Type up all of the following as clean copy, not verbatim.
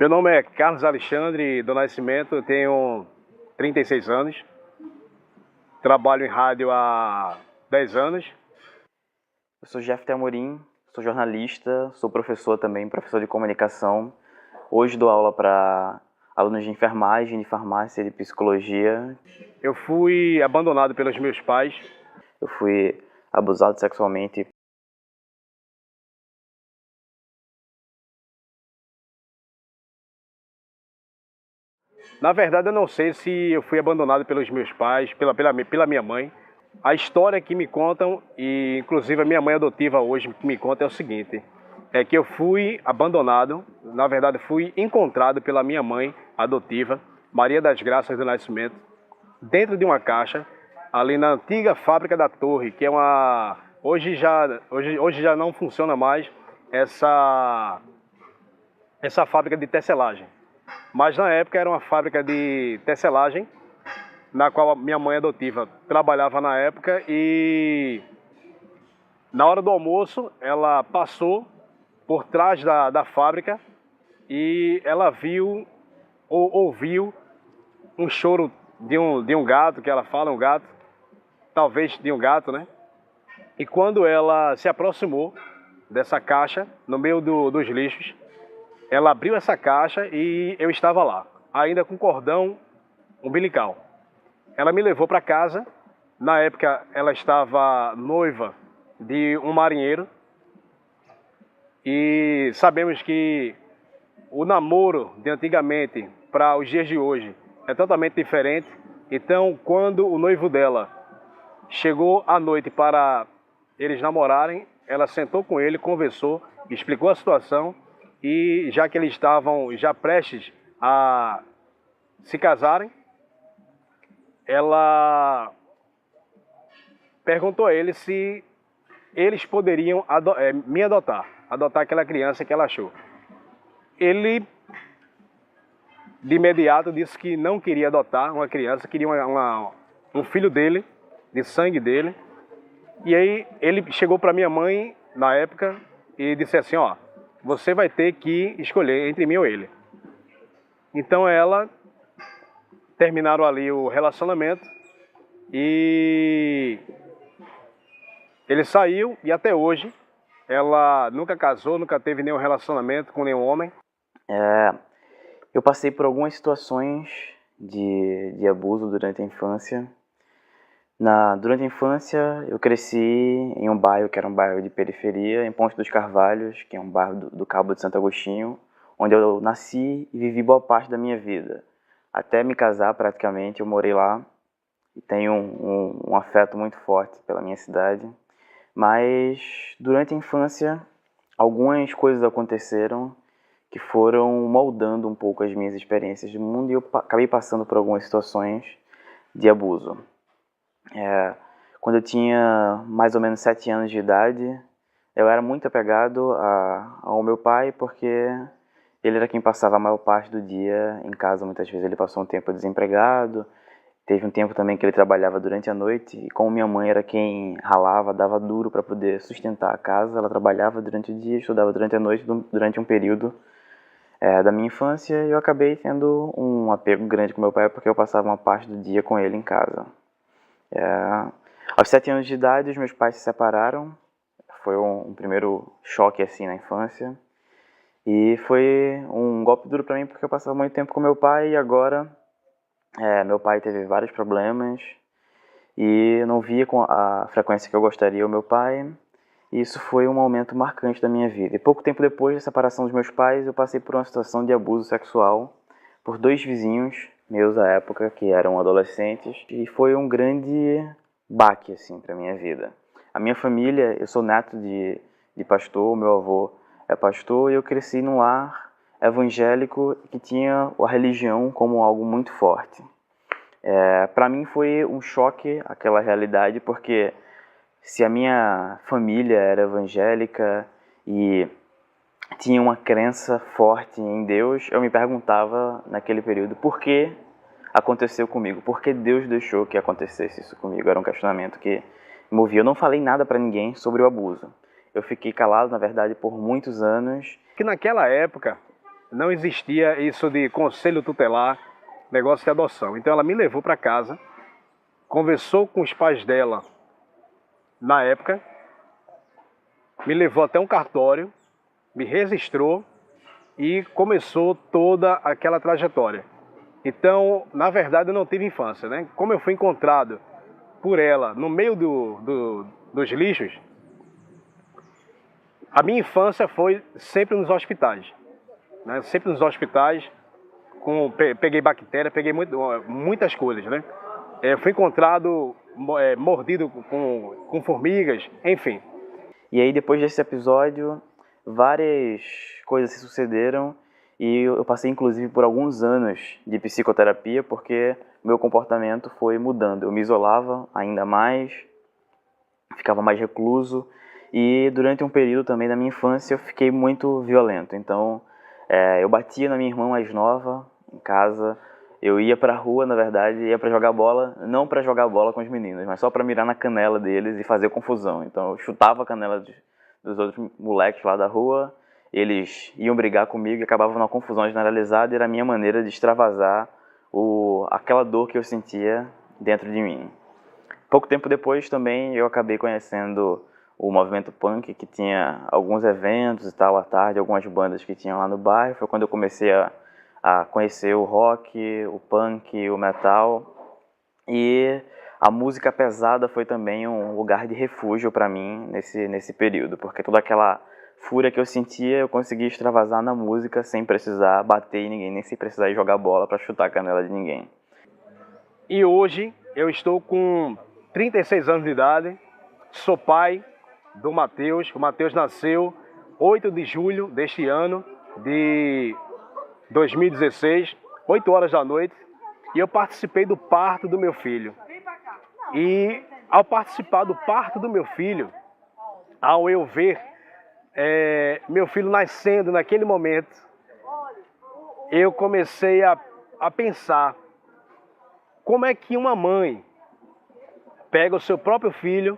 Meu nome é Carlos Alexandre do Nascimento, eu tenho 36 anos, trabalho em rádio há 10 anos. Eu sou Jefter Amorim, sou jornalista, sou professor também, professor de comunicação. Hoje dou aula para alunos de enfermagem, de farmácia e de psicologia. Eu fui abandonado pelos meus pais. Eu fui abusado sexualmente. Na verdade, eu não sei se eu fui abandonado pelos meus pais, pela minha mãe. A história que me contam, e inclusive a minha mãe adotiva hoje que me conta é o seguinte: é que eu fui abandonado, na verdade fui encontrado pela minha mãe adotiva, Maria das Graças do Nascimento, dentro de uma caixa, ali na antiga fábrica da Torre, que é uma... Hoje já não funciona mais essa fábrica de tecelagem. Mas na época era uma fábrica de tecelagem, na qual a minha mãe adotiva trabalhava na época, e na hora do almoço ela passou por trás da fábrica e ela viu ou ouviu um choro de um gato, que ela fala, um gato, talvez de um gato, né? E quando ela se aproximou dessa caixa, no meio dos lixos, ela abriu essa caixa e eu estava lá, ainda com cordão umbilical. Ela me levou para casa. Na época ela estava noiva de um marinheiro. E sabemos que o namoro de antigamente para os dias de hoje é totalmente diferente. Então, quando o noivo dela chegou à noite para eles namorarem, ela sentou com ele, conversou, explicou a situação. E já que eles estavam já prestes a se casarem, ela perguntou a ele se eles poderiam me adotar aquela criança que ela achou. Ele, de imediato, disse que não queria adotar uma criança, queria um filho dele, de sangue dele. E aí ele chegou para minha mãe, na época, e disse assim: ó, você vai ter que escolher entre mim ou ele. Então ela terminaram ali o relacionamento e ele saiu, e até hoje ela nunca casou, nunca teve nenhum relacionamento com nenhum homem. Eu passei por algumas situações de abuso durante a infância. Durante a infância eu cresci em um bairro que era um bairro de periferia, em Ponte dos Carvalhos, que é um bairro do Cabo de Santo Agostinho, onde eu nasci e vivi boa parte da minha vida. Até me casar praticamente eu morei lá e tenho um afeto muito forte pela minha cidade. Mas durante a infância algumas coisas aconteceram que foram moldando um pouco as minhas experiências de mundo e eu acabei passando por algumas situações de abuso. Quando eu tinha mais ou menos 7 anos de idade, eu era muito apegado ao meu pai, porque ele era quem passava a maior parte do dia em casa. Muitas vezes ele passou um tempo desempregado, teve um tempo também que ele trabalhava durante a noite, e como minha mãe era quem ralava, dava duro para poder sustentar a casa, ela trabalhava durante o dia, estudava durante a noite, durante um período da minha infância, e eu acabei tendo um apego grande com meu pai, porque eu passava uma parte do dia com ele em casa. Aos 7 anos de idade, os meus pais se separaram. Foi um primeiro choque assim na infância. E foi um golpe duro para mim, porque eu passava muito tempo com meu pai e agora meu pai teve vários problemas e eu não via com a frequência que eu gostaria o meu pai. E isso foi um momento marcante da minha vida. E pouco tempo depois da separação dos meus pais, eu passei por uma situação de abuso sexual por 2 vizinhos meus à época, que eram adolescentes, e foi um grande baque assim para minha vida. A minha família, eu sou neto de pastor, meu avô é pastor, e eu cresci num lar evangélico que tinha a religião como algo muito forte. Para mim foi um choque aquela realidade, porque se a minha família era evangélica e tinha uma crença forte em Deus, eu me perguntava naquele período por que aconteceu comigo, por que Deus deixou que acontecesse isso comigo. Era um questionamento que me movia. Eu não falei nada para ninguém sobre o abuso. Eu fiquei calado, na verdade, por muitos anos. Que naquela época não existia isso de conselho tutelar, negócio de adoção. Então ela me levou para casa, conversou com os pais dela na época, me levou até um cartório, me registrou e começou toda aquela trajetória. Então, na verdade, eu não tive infância, né? Como eu fui encontrado por ela no meio dos lixos, a minha infância foi sempre nos hospitais, né? Sempre nos hospitais, peguei bactéria, peguei muitas coisas, né? Fui encontrado mordido com formigas, enfim. E aí, depois desse episódio, várias coisas se sucederam e eu passei, inclusive, por alguns anos de psicoterapia porque meu comportamento foi mudando. Eu me isolava ainda mais, ficava mais recluso e durante um período também da minha infância eu fiquei muito violento. Então, eu batia na minha irmã mais nova em casa. Eu ia pra rua, na verdade, ia pra jogar bola, não pra jogar bola com os meninos, mas só pra mirar na canela deles e fazer confusão. Então eu chutava a canela dos outros moleques lá da rua, eles iam brigar comigo e acabavam numa confusão generalizada e era a minha maneira de extravasar aquela dor que eu sentia dentro de mim. Pouco tempo depois também eu acabei conhecendo o movimento punk, que tinha alguns eventos e tal à tarde, algumas bandas que tinham lá no bairro. Foi quando eu comecei a conhecer o rock, o punk, o metal, e a música pesada foi também um lugar de refúgio para mim nesse período, porque toda aquela fúria que eu sentia eu conseguia extravasar na música sem precisar bater em ninguém, nem sem precisar ir jogar bola para chutar a canela de ninguém. E hoje eu estou com 36 anos de idade, sou pai do Matheus. O Matheus nasceu 8 de julho deste ano, de 2016, 8 horas da noite, e eu participei do parto do meu filho. E ao participar do parto do meu filho, ao eu ver meu filho nascendo naquele momento, eu comecei a pensar como é que uma mãe pega o seu próprio filho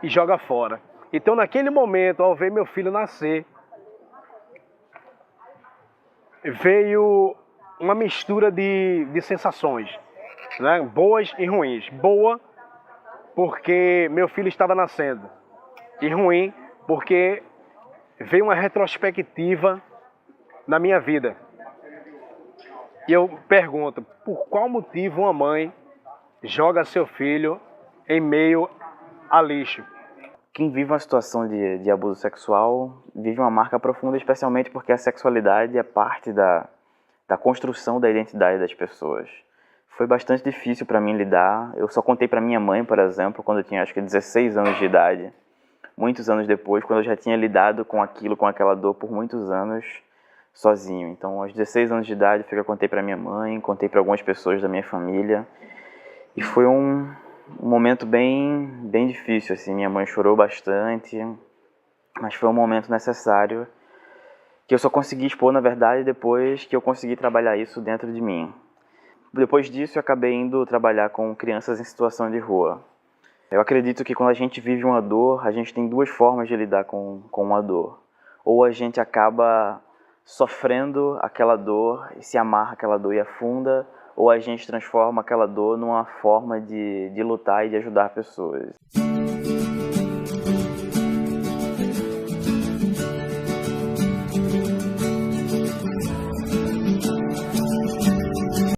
e joga fora. Então, naquele momento, ao ver meu filho nascer, veio uma mistura de sensações, né? Boas e ruins. Boa porque meu filho estava nascendo, e ruim porque veio uma retrospectiva na minha vida. E eu pergunto, por qual motivo uma mãe joga seu filho em meio a lixo? Quem vive uma situação de abuso sexual vive uma marca profunda, especialmente porque a sexualidade é parte da construção da identidade das pessoas. Foi bastante difícil para mim lidar. Eu só contei para minha mãe, por exemplo, quando eu tinha acho que 16 anos de idade. Muitos anos depois, quando eu já tinha lidado com aquilo, com aquela dor por muitos anos sozinho. Então, aos 16 anos de idade, eu contei para minha mãe, contei para algumas pessoas da minha família. E foi um momento bem difícil, assim. Minha mãe chorou bastante, mas foi um momento necessário que eu só consegui expor, na verdade, depois que eu consegui trabalhar isso dentro de mim. Depois disso, eu acabei indo trabalhar com crianças em situação de rua. Eu acredito que quando a gente vive uma dor, a gente tem duas formas de lidar com uma dor. Ou a gente acaba sofrendo aquela dor e se amarra aquela dor e afunda, ou a gente transforma aquela dor numa forma de lutar e de ajudar pessoas.